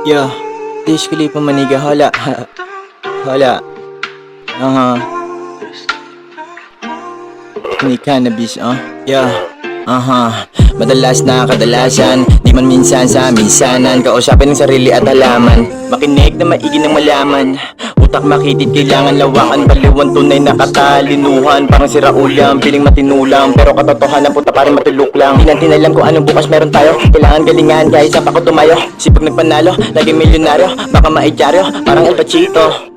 Yo, Wiz Khalifa maniga, hola. Hola. Ni cannabis, yeah. Madalas na kadalasan, di man minsan sa minsanan, kausapin ng sarili at halaman, makinig na maigi ng malaman. Utak makitid, kailangan lawakan, baliwan tunay na katalinuhan. Parang si Raul yan, piling matinulang, pero katotohanan puta parang matulok lang. Di natin alam kung anong bukas meron tayo, kailangan galingan kahit sa pa ko tumayo. Sipag nagpanalo, laging milyonaryo, baka maidyaryo, parang El Pachito.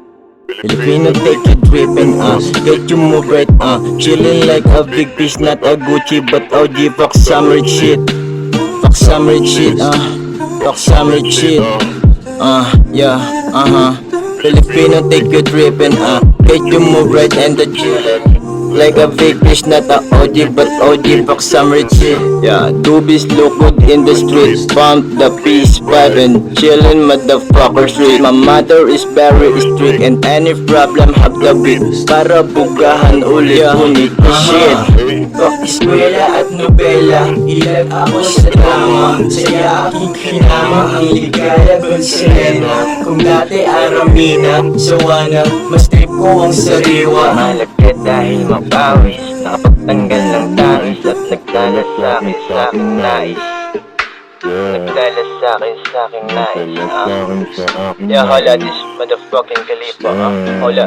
Filipino take a trip and get you move right chillin' like a big fish, not a Gucci but OG. Fuck some rich shit, fuck some rich shit, fuck some rich shit, yeah, Filipino take a trip and get you move right and the chillin' like a big fish, not a OG but OG. Fuck some rich shit, yeah. Doobies look good in the streets, pump the peace vibe and chillin' motherfucker street. My mother is very strict and any problem have the beat para bugahan ulit ngunit na shit. Eskwela at nobela, ilag ako sa tama, saya aking kinama, ang ligaya Gonsalena. Kung dati aramina, sawana, mas trip ko ang sariwa. Malagkit dahil mapawis, nakapagtanggal ng tangis at nagdala sa aking nais. Nagdala sa aking nais. Yeah, hola, this motherfucking Khalifa, hola.